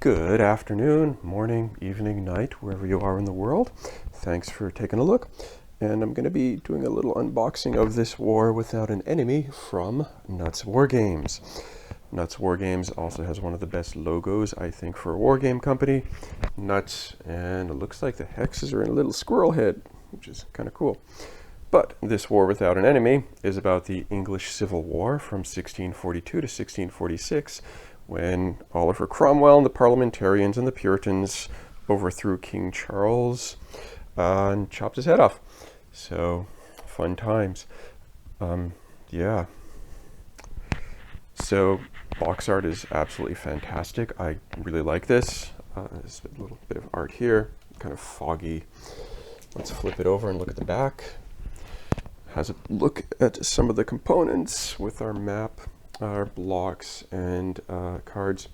Good afternoon, morning, evening, night, wherever you are in the world. Thanks for taking a look. And I'm going to be doing a little unboxing of this War Without an Enemy from Nuts Wargames. Nuts Wargames also has one of the best logos, I think, for a wargame company. Nuts, and it looks like the hexes are in a little squirrel head, which is kind of cool. But this War Without an Enemy is about the English Civil War from 1642 to 1646, when Oliver Cromwell and the parliamentarians and the Puritans overthrew King Charles and chopped his head off. So, fun times. Yeah. So, box art is absolutely fantastic. I really like this. There's a little bit of art here, kind of foggy. Let's flip it over and look at the back. Has a look at some of the components with our map, our blocks, and cards.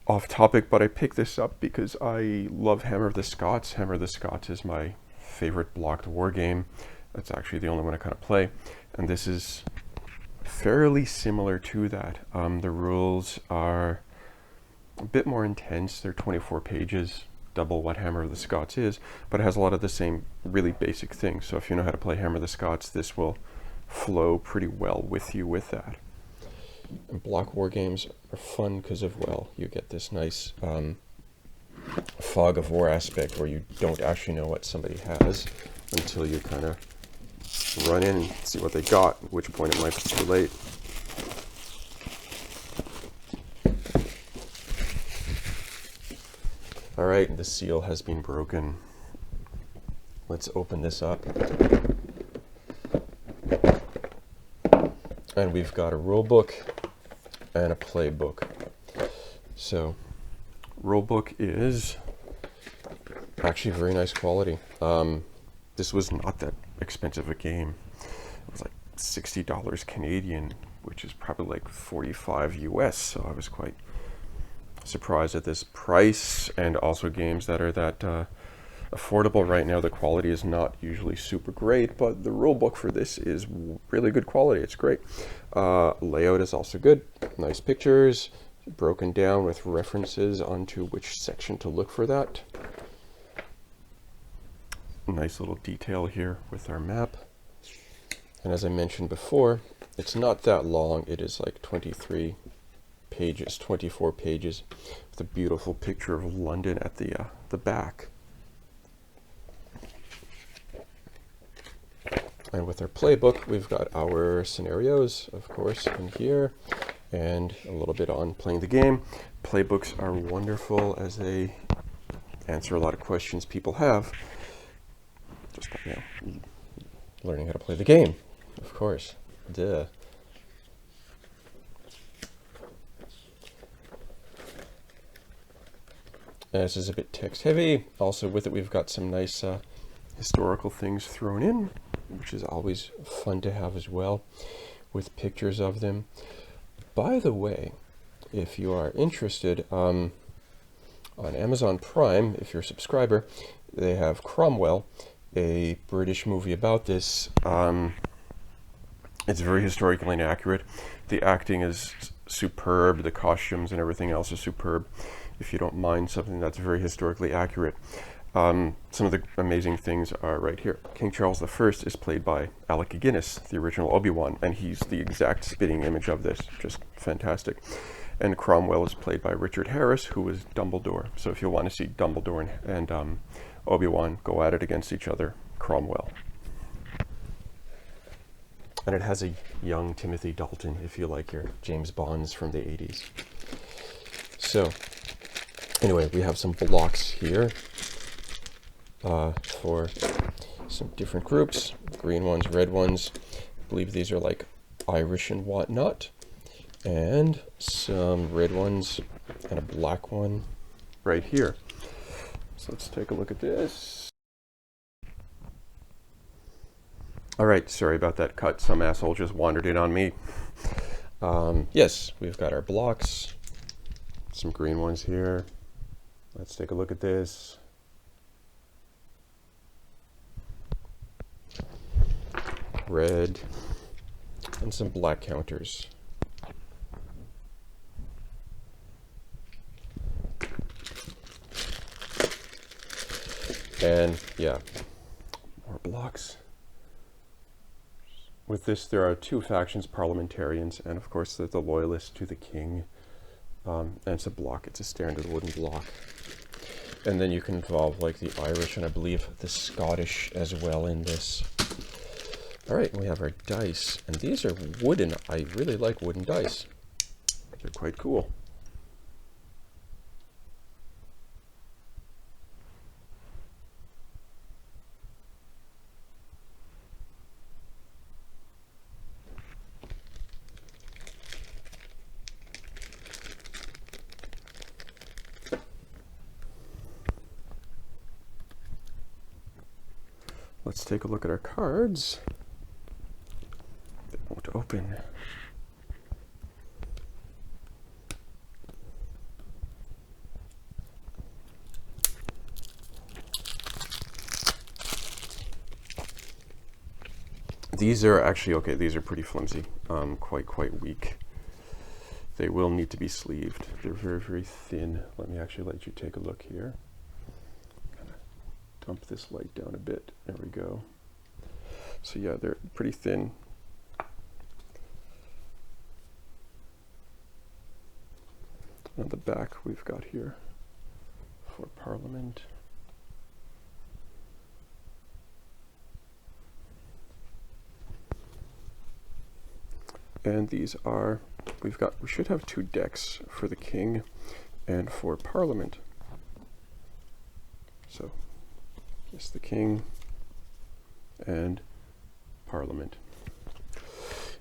Off topic, but I picked this up because I love Hammer of the Scots. Hammer of the Scots is my favorite blocked war game. That's actually the only one I kind of play. And this is fairly similar to that. The rules are a bit more intense. They're 24 pages, double what Hammer of the Scots is, but it has a lot of the same really basic things. So if you know how to play Hammer of the Scots, this will flow pretty well with you with that. And block war games are fun because of, well, you get this nice fog of war aspect where you don't actually know what somebody has until you kind of run in and see what they got, at which point it might be too late. All right, the seal has been broken. Let's open this up. And we've got a rule book and a playbook. So, rule book is actually very nice quality. This was not that expensive a game. It was like $60 Canadian, which is probably like 45 US. So I was quite surprised at this price, and also games that are that affordable right now. The quality is not usually super great, but the rule book for this is really good quality. It's great. Layout is also good. Nice pictures, broken down with references onto which section to look for that. Nice little detail here with our map. And as I mentioned before, it's not that long. It is like 23 pages, 24 pages, with a beautiful picture of London at the back. And with our playbook, we've got our scenarios, of course, in here, and a little bit on playing the game. Playbooks are wonderful as they answer a lot of questions people have. Just, you know, learning how to play the game, of course. Duh. This is a bit text heavy. Also with it, we've got some nice historical things thrown in, which is always fun to have as well, with pictures of them. By the way, if you are interested, on Amazon Prime, if you're a subscriber, they have Cromwell, a British movie about this. It's very historically inaccurate. The acting is superb, the costumes and everything else is superb. If you don't mind something that's very historically accurate. Some of the amazing things are right here. King Charles I is played by Alec Guinness, the original Obi-Wan, and he's the exact spitting image of this. Just fantastic. And Cromwell is played by Richard Harris, who was Dumbledore. So if you want to see Dumbledore and Obi-Wan go at it against each other, Cromwell. And it has a young Timothy Dalton, if you like your James Bonds from the 80s. So, anyway, we have some blocks here for some different groups. Green ones, red ones. I believe these are like Irish and whatnot. And some red ones and a black one right here. So let's take a look at this. All right, sorry about that cut. Some asshole just wandered in on me. Yes, we've got our blocks. Some green ones here. Let's take a look at this. Red. And some black counters. And yeah, more blocks. With this, there are two factions, parliamentarians, and of course the loyalists to the king. And it's a block, it's a standard wooden block. And then you can involve like the Irish and I believe the Scottish as well in this. All right, we have our dice, and these are wooden. I really like wooden dice. They're quite cool. Let's take a look at our cards. They won't open. These are actually, okay, these are pretty flimsy, quite weak. They will need to be sleeved. They're very thin. Let me actually let you take a look here. Kind of dump this light down a bit. There we go. So yeah, they're pretty thin. On the back we've got here for Parliament. And these are, we should have two decks for the king and for Parliament. So, yes, the king and Parliament.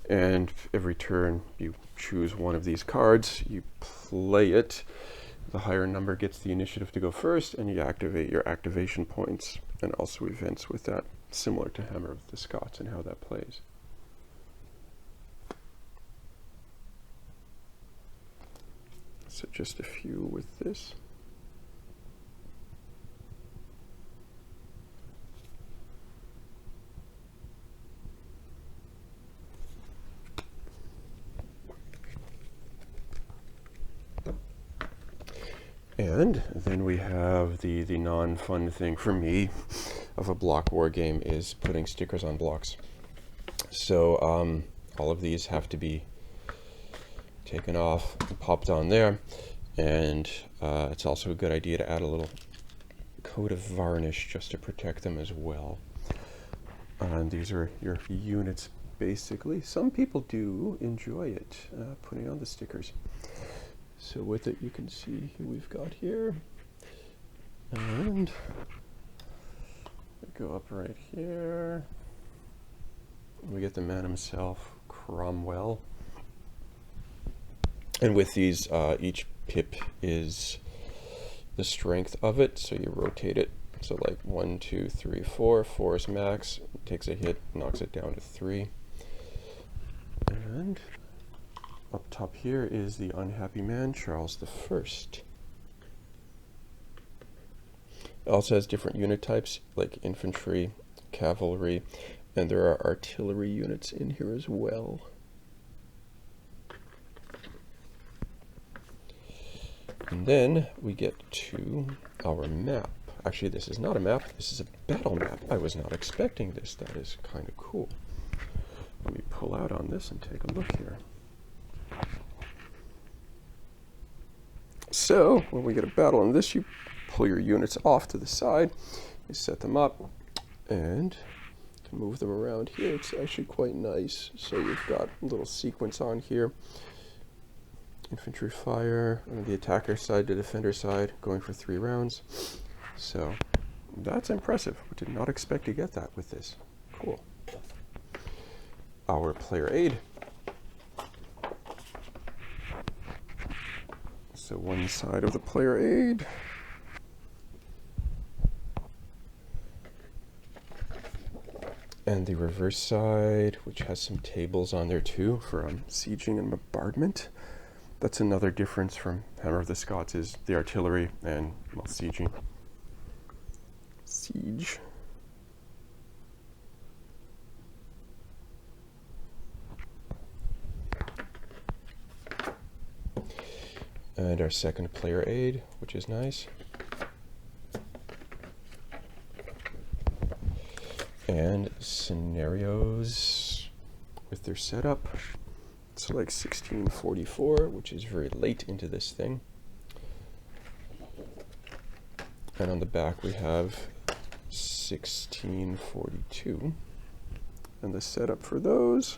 And every turn you choose one of these cards, you play it. The higher number gets the initiative to go first, and you activate your activation points and also events with that, similar to Hammer of the Scots and how that plays. So just a few with this. And then we have the non-fun thing for me of a block war game is putting stickers on blocks. So all of these have to be taken off and popped on there, and it's also a good idea to add a little coat of varnish just to protect them as well. And these are your units basically. Some people do enjoy it, putting on the stickers. So with it you can see who we've got here, and we go up right here. We get the man himself, Cromwell. And with these, each pip is the strength of it, so you rotate it. So like 1, 2, 3, 4. 4 is max. It takes a hit, knocks it down to 3. And up top here is the unhappy man, Charles I. It also has different unit types, like infantry, cavalry, and there are artillery units in here as well. And then we get to our map. Actually, this is not a map, this is a battle map. I was not expecting this. That is kind of cool. Let me pull out on this and take a look here. So, when we get a battle on this, you pull your units off to the side, you set them up, and can move them around here. It's actually quite nice. So you've got a little sequence on here. Infantry fire on the attacker side to defender side, going for 3 rounds. So that's impressive. We did not expect to get that with this. Cool. Our player aid. So one side of the player aid. And the reverse side, which has some tables on there too for sieging and bombardment. That's another difference from Hammer of the Scots, is the artillery and, well, sieging. Siege. And our second player aid, which is nice. and scenarios with their setup. It's like 1644, which is very late into this thing. And on the back we have 1642 and the setup for those.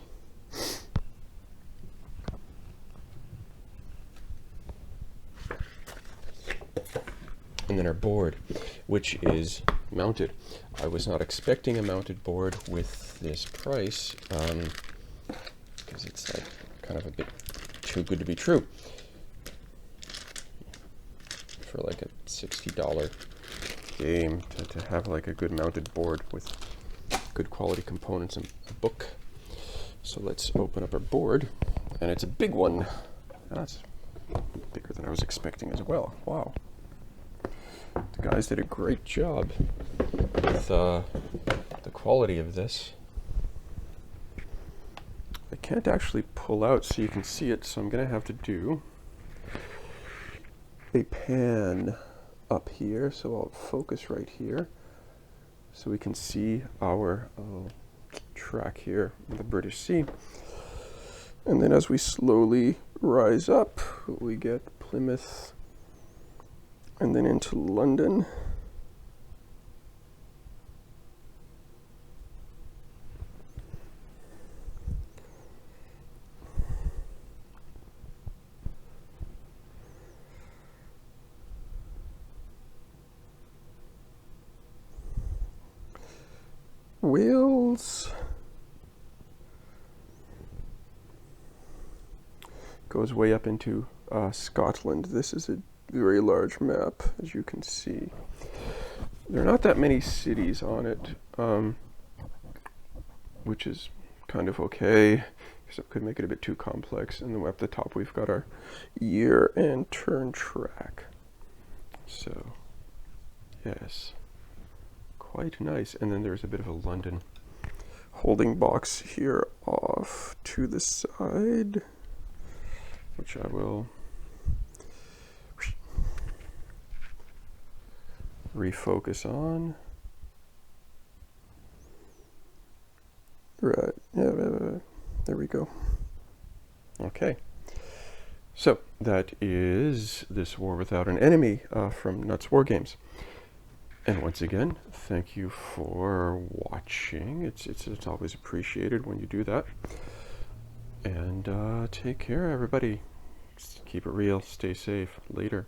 And then our board, which is mounted. I was not expecting a mounted board with this price, because it's like kind of a bit too good to be true for like a $60 game to have like a good mounted board with good quality components and a book. So let's open up our board, and it's a big one. That's bigger than I was expecting as well. Wow. The guys did a great job with the quality of this. I can't actually pull out so you can see it, so I'm going to have to do a pan up here. So I'll focus right here so we can see our track here in the British Sea. And then as we slowly rise up, we get Plymouth and then into London. Wales goes way up into Scotland. This is a very large map, as you can see. There are not that many cities on it, which is kind of okay, because it could make it a bit too complex. And then at the top we've got our year and turn track. So, yes, quite nice. And then there's a bit of a London holding box here off to the side, which I will refocus on. Right, yeah, there we go. Okay, so that is this War Without an Enemy from Nuts Wargames. And once again, thank you for watching. It's always appreciated when you do that. And take care, everybody. Keep it real. Stay safe. Later.